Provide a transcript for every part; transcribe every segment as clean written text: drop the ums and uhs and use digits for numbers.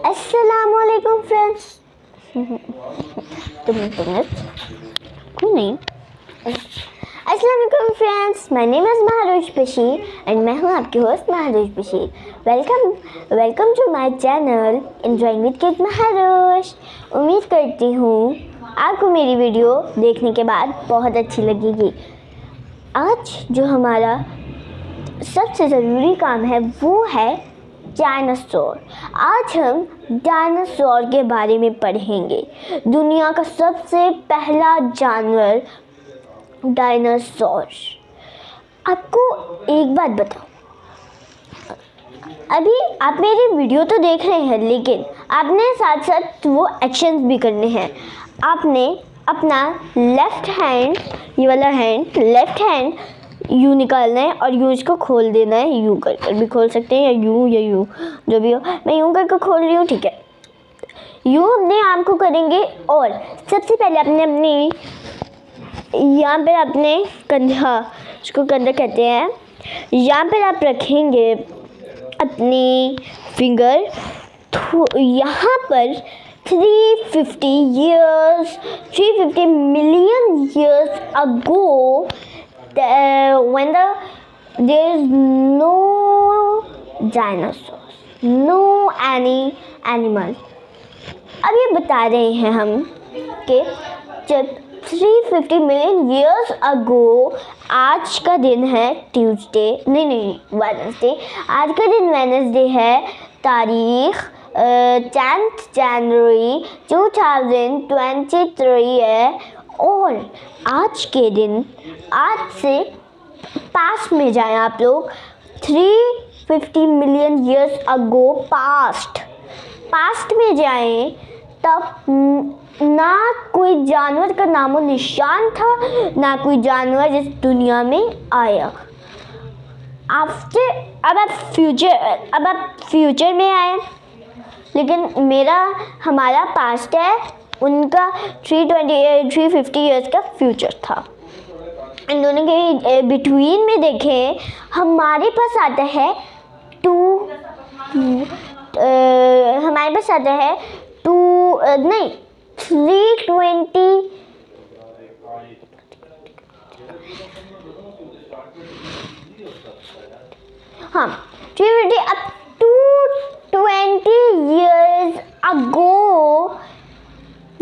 अस्सलामुअलैकुम फ्रेंड्स। तुमने कोई नहीं। अस्सलामुअलैकुम friends, my name is Maharush Bashir and मैं हूँ आपकी host Maharush Bashir. Welcome to my channel enjoying with kid Maharush. उम्मीद करती हूँ आपको मेरी वीडियो देखने के बाद बहुत अच्छी लगेगी। आज जो हमारा सबसे ज़रूरी काम है वो है डायनासोर। आज हम डायनासोर के बारे में पढ़ेंगे। दुनिया का सबसे पहला जानवर डायनासोर। आपको एक बात बताऊं, अभी आप मेरी वीडियो तो देख रहे हैं, लेकिन आपने साथ साथ वो एक्शंस भी करने हैं। आपने अपना लेफ्ट हैंड, ये वाला हैंड, लेफ्ट हैंड यूँ निकालना है और यूँ इसको खोल देना है। यूँ कर भी खोल सकते हैं या यूँ जो भी हो। मैं यूँ करके खोल रही हूँ, ठीक है। यूँ अपने आर्म को करेंगे और सबसे पहले अपने यहाँ पर अपने कंधा, इसको कंधा कहते हैं, यहाँ पर आप रखेंगे अपनी फिंगर। यहाँ पर 350 million years ago, when there is no dinosaurs, no any animal. अब ये बता रहे हैं हम कि जब 350 million years ago, आज का दिन है ट्यूसडे, वेडनेसडे। आज का दिन वेडनेसडे है। तारीख 10th January 2023 है। और आज के दिन, आज से पास्ट में जाएं आप लोग, 350 million years ago पास्ट में जाएं, तब ना कोई जानवर का नामो निशान था, ना कोई जानवर इस दुनिया में आया। अब आप फ्यूचर में आए, लेकिन हमारा पास्ट है, उनका 350 इयर्स का फ्यूचर था। इन दोनों के बिटवीन में देखें, हमारे पास आता है 320 अब 220 years ago,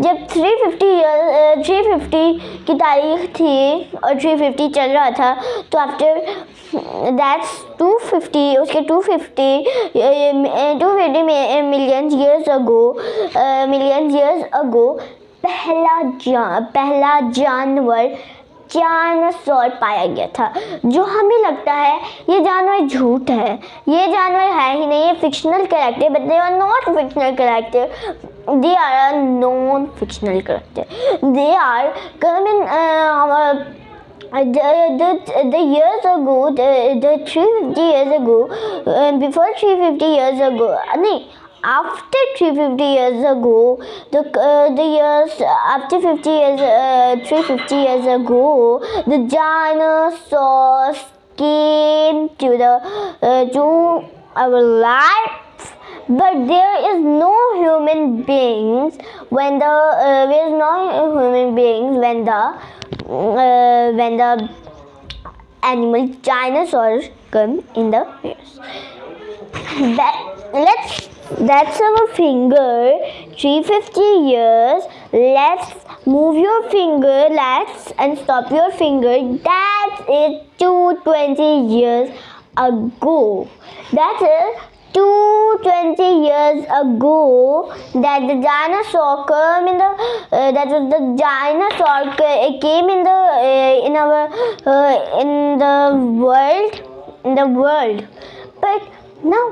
जब 350 की तारीख थी और 350 चल रहा था, तो after that's 250 million years ago पहला जानवर डायनासोर पाया गया था। जो हमें लगता है ये जानवर झूठ है, ये जानवर है ही नहीं, ये fictional character, but they are not fictional character, they are a non-fictional character. They are come in the years ago, the 350 years ago, before 350 years ago, after 350 years ago, the years after 350 years ago, the dinosaurs came to our life. But there is no human beings when the animal dinosaurs come in the years. That's our finger. 350 years. Let's move your finger. And stop your finger. That is 220 years ago. That is 220 years ago that the dinosaur came in the world. But now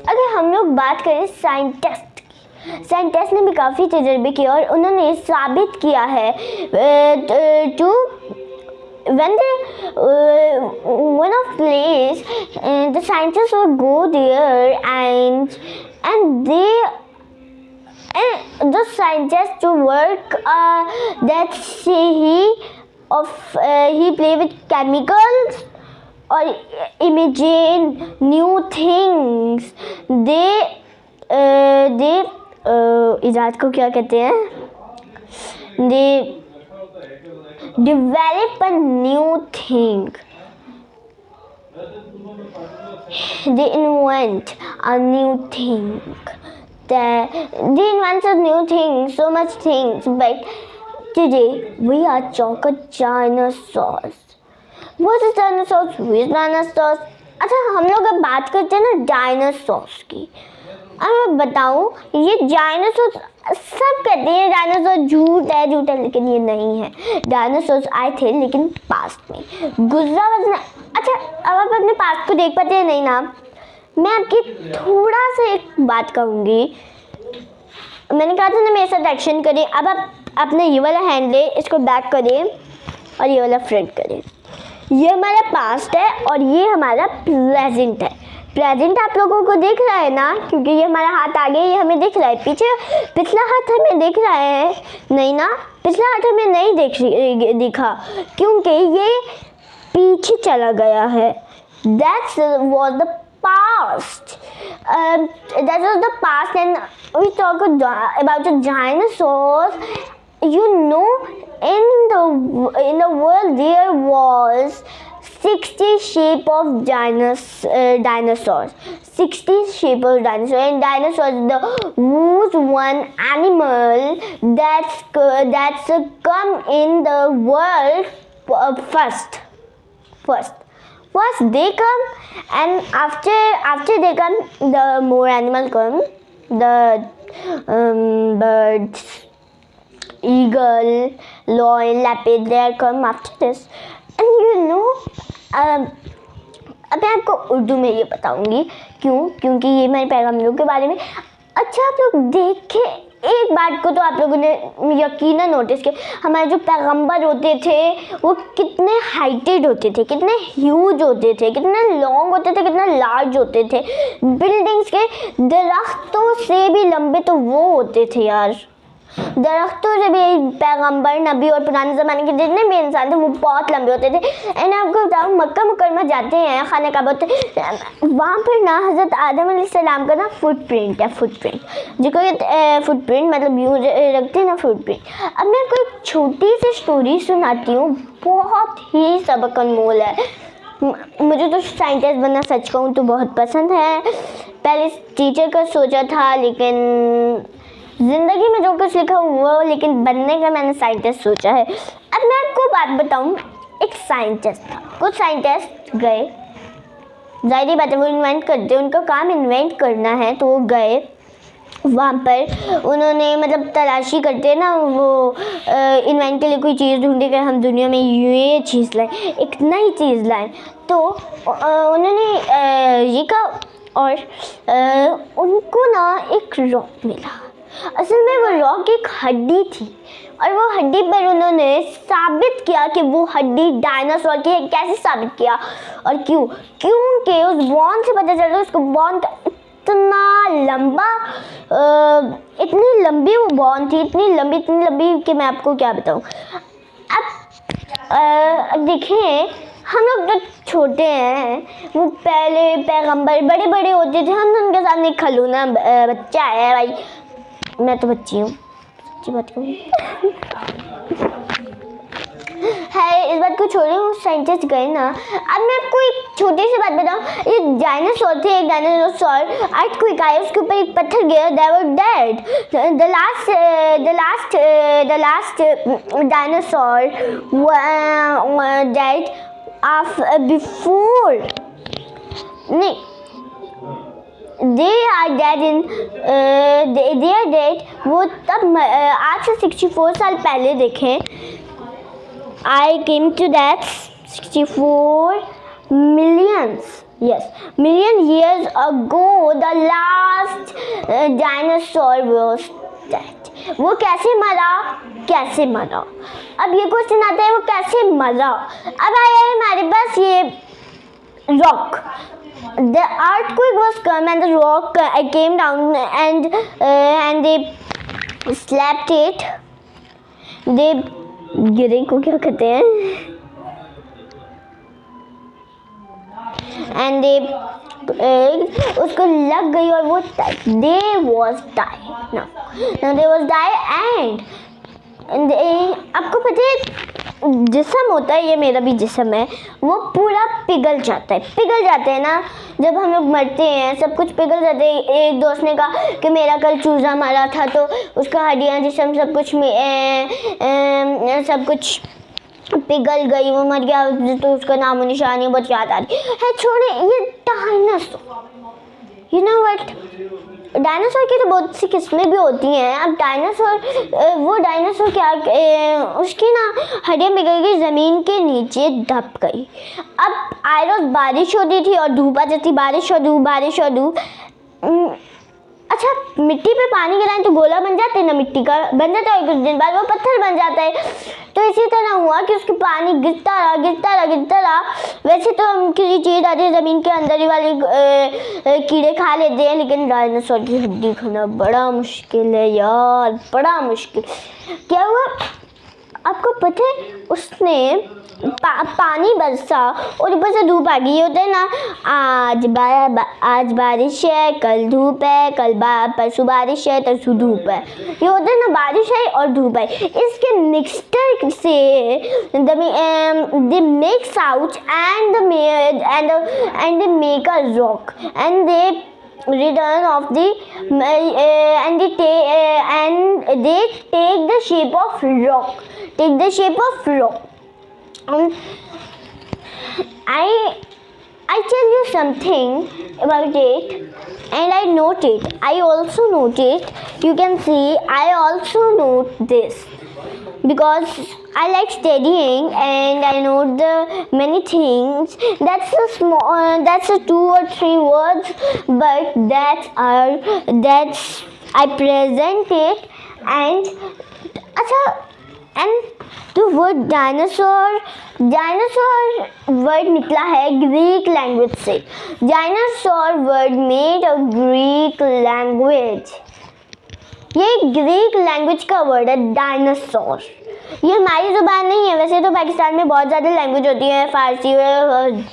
अगर हम लोग बात करें scientist ने भी काफ़ी तजर्बे किए और उन्होंने साबित किया है when one of place, the scientists would go there and the scientists to work that he play with chemicals or imagine new things. दे इजाद को क्या कहते हैं, दे develop a new thing, they invent a new thing, they invent a new thing, so much things, but today we are talking dinosaurs. What is dinosaurs? Who is dinosaurs? अच्छा, हम लोग अब बात करते हैं ना डायनासोर्स की। अब मैं बताऊँ, ये डायनासोर्स सब कहते हैं डायनासोर झूठ है, लेकिन ये नहीं है। डायनासोर्स आए थे लेकिन पास्ट में, गुजरा वजन। अच्छा, अब आप अपने पास्ट को देख पाते हैं नहीं ना। मैं आपकी थोड़ा सा एक बात कहूँगी, मैंने कहा था ना मेरे साथ एक्शन करें। अब आप अपने ये वाला हैंड ले, इसको बैक करें और ये वाला फ्रंट करें। ये हमारा पास्ट है और ये हमारा प्रेजेंट है। प्रेजेंट आप लोगों को दिख रहा है ना, क्योंकि ये हमारा हाथ आगे, ये हमें दिख रहा है। पीछे पिछला हाथ हमें दिख रहा है नहीं ना, पिछला हाथ हमें नहीं दिखा क्योंकि ये पीछे चला गया है। That was the past. That was the past, and we talk about the dinosaurs. You know, in the world there was 60 shape of dinosaurs. 60 shape of dinosaurs, and dinosaurs was one animal that's come in the world first. First they come, and after they come, the more animal come. The birds, eagle, lion, leopard, they come after this. And you know, अब मैं आपको उर्दू में ये बताऊंगी क्योंकि ये मेरे पैगम्बरों के बारे में। अच्छा, आप लोग देखे एक बात को तो आप लोगों ने यकीनन नोटिस किया, हमारे जो पैगंबर होते थे वो कितने हाइटेड होते थे, कितने ह्यूज होते थे, कितने लॉन्ग होते थे, कितने लार्ज होते थे। बिल्डिंग्स के दरख्तों से भी लंबे तो वो होते थे यार। दरख्तों से भी पैगंबर, नबी और पुराने ज़माने के जितने भी इंसान थे वो बहुत लंबे होते थे। एंड आपको बताऊँ, मक्का मुकरमा जाते हैं, खाने का बोलते, वहाँ पर ना हज़रत आदम अलैहिस्सलाम का ना फुटप्रिंट है, फुटप्रिंट जो कोई फुटप्रिंट मतलब यूँ रखते हैं ना, फुटप्रिंट। अब मैं कोई छोटी सी स्टोरी सुनाती हूँ, बहुत ही सबक अनमोल है। मुझे तो साइंटिस्ट बनना सच कहूँ तो बहुत पसंद है। पहले टीचर का सोचा था, लेकिन ज़िंदगी में जो कुछ लिखा वो, लेकिन बनने का मैंने साइंटिस्ट सोचा है। अब मैं आपको बात बताऊं, एक साइंटिस्ट था, कुछ साइंटिस्ट गए, ज़ाहिर बात है वो इन्वेंट करते, उनका काम इन्वेंट करना है, तो वो गए वहाँ पर। उन्होंने मतलब तलाशी करते हैं ना, वो इन्वेंट के लिए कोई चीज़ ढूंढे कि हम दुनिया में ये चीज़ लाएं, एक नई चीज़ लाएं। तो उन्होंने ये कहा, और उनको ना एक रॉक मिला। असल में वो रॉक एक हड्डी थी, और वो हड्डी पर उन्होंने साबित किया कि वो हड्डी डायनासोर की है। कैसे साबित किया और क्यों? क्योंकि उस बॉन से पता चला, उसको बॉन इतना लंबा, इतनी लंबी वो बॉन थी, इतनी लंबी कि मैं आपको क्या बताऊँ। अब देखें, हम लोग तो छोटे हैं, वो पहले पैगंबर बड़े बड़े होते थे, हम उनके सामने खलूना बच्चा है भाई। मैं तो बच्ची हूँ, सच्ची बात कहूँ है। इस बात को छोड़े, वो साइंटिस्ट गए ना। अब मैं आपको एक छोटी सी बात बताऊँ, ये डायनासोर थे, एक डायनासोर अर्थक्वेक आया, उसके ऊपर एक पत्थर गिरा, they were dead. The last dinosaur died before, नहीं, they are dead वो तब आज से 64 साल पहले देखें। I came to that 64 million years ago the last dinosaur was dead. वो कैसे मरा? अब ये क्वेश्चन आता है, वो कैसे मरा? अब आया है हमारे पास ये rock. The earthquake was come and the rock came down and they slapped it. They गिरे को क्या कहते हैं? And they उसको लग गई और वो they was die they was die and आपको पता है जिस्म होता है, ये मेरा भी जिस्म है, वो पूरा पिघल जाता है ना जब हम लोग मरते हैं, सब कुछ पिघल जाते हैं। एक दोस्त ने कहा कि मेरा कल चूजा मारा था तो उसका हड्डियाँ जिस्म सब कुछ पिघल गई, वो मर गया, तो उसका नामो निशानी बहुत याद आ रही है। छोड़े ये dinosaur, you know what, dinosaur की तो बहुत सी किस्में भी होती हैं। अब डायनासोर, वो डायनासोर क्या, उसकी ना हड्डियाँ पिघल गई, ज़मीन के नीचे दब गई। अब आए रोज़ बारिश होती थी और धूप आ जाती, बारिश और धूप। अच्छा, मिट्टी पे पानी गिराएं तो गोला बन जाता है ना, मिट्टी का बन जाता है, कुछ दिन बाद वो पत्थर बन जाता है। तो इसी तरह हुआ कि उसके पानी गिरता रहा। वैसे तो हम किसी चीज़ आती है ज़मीन के अंदर ही वाले कीड़े खा लेते हैं, लेकिन डायनासोर की हड्डी खाना बड़ा मुश्किल है यार, बड़ा मुश्किल। क्या हुआ आपको पता है, उसने पानी बरसा और ऊपर से धूप आ गई। ये होता है ना, आज बारिश है, कल धूप है, परसों बारिश है, तरसों धूप है। ये होता है ना, बारिश है और धूप है। इसके मिक्सचर से they make sounds and they make a rock and they return of the and they take the shape of rock. I tell you something about it, and I note it. I also note it. You can see I also note this because I like studying and I know the many things. That's a small, that's a 2 or 3 words, but that's I present it and the word dinosaur word निकला है Greek language से। Dinosaur word made a Greek language, ये Greek language का word है dinosaur. ये हमारी ज़ुबान नहीं है, वैसे तो पाकिस्तान में बहुत ज़्यादा लैंग्वेज होती है, फ़ारसी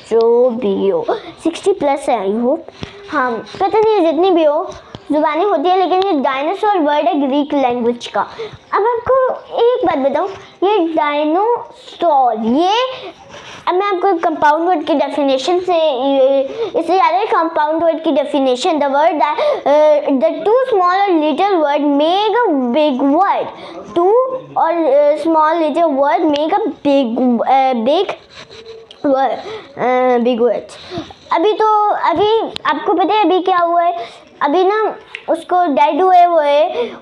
जो भी हो, 60+ है आई होप, हाँ पता नहीं जितनी भी हो ज़ुबानें होती है, लेकिन ये डायनासोर वर्ड है ग्रीक लैंग्वेज का। अब आपको एक बात बताऊँ, ये डायनासोर, ये अब मैं आपको कंपाउंड वर्ड की डेफिनेशन से इससे ज़्यादा कंपाउंड वर्ड की definition, the 2 small or little word make a big word, 2 or small little word make a big word। अभी आपको पता है अभी क्या हुआ है, अभी ना उसको डेड हुए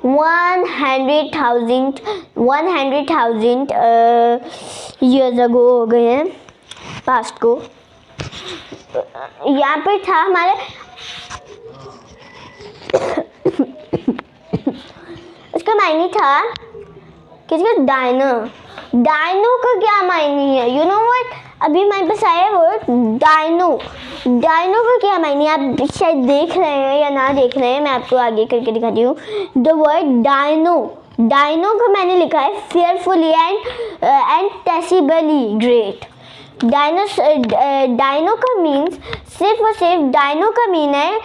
100,000 ईयर्स अगो हो गए हैं, पास्ट को। यहाँ पर था हमारे उसका मायने था किसका, डायनो का क्या मायने है, यू नो व्हाट, अभी हमारे पास आया वर्ड डायनो का क्या मायने, आप शायद देख रहे हैं या ना देख रहे हैं, मैं आपको आगे करके दिखाती हूँ। द वर्ड डायनो का मैंने लिखा है फेयरफुली एंड टेसिबली ग्रेट। डायनो का मीन्स सिर्फ और सिर्फ डायनो का मीन है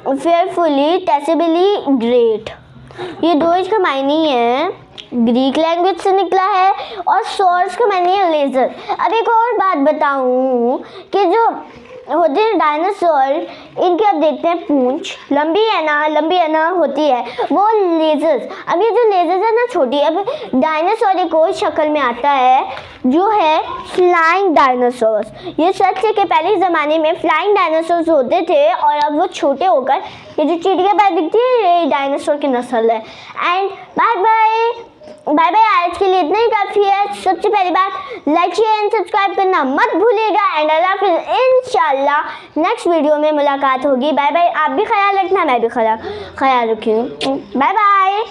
फेयरफुली टेसिबली ग्रेट, ये 2 इसका मायने ही है, ग्रीक लैंग्वेज से निकला है, और सोर्स का मायने है लेज़र। अब एक और बात बताऊं कि जो होते हैं डायनासोर, इनके आप देखते हैं पूंछ लंबी है ना होती है, वो लेज़र्स। अब ये जो लेज़र्स है ना छोटी, अब डायनासोर एक और शक्ल में आता है जो है फ्लाइंग डायनासोर्स। ये सच है कि पहले ज़माने में फ्लाइंग डायनासोर्स होते थे और अब वो छोटे होकर ये जो चिड़िया पैर दिखती है ये डायनासोर की नस्ल है। एंड बाय बाय, आज के लिए इतना ही काफ़ी है। सबसे पहली बात, लाइक शेयर एंड सब्सक्राइब करना मत भूलिएगा, एंड अल्लाह हाफिज़। इंशाल्लाह नेक्स्ट वीडियो में मुलाकात होगी। बाय बाय, आप भी ख्याल रखना, मैं भी ख्याल रखूँ। Bye bye.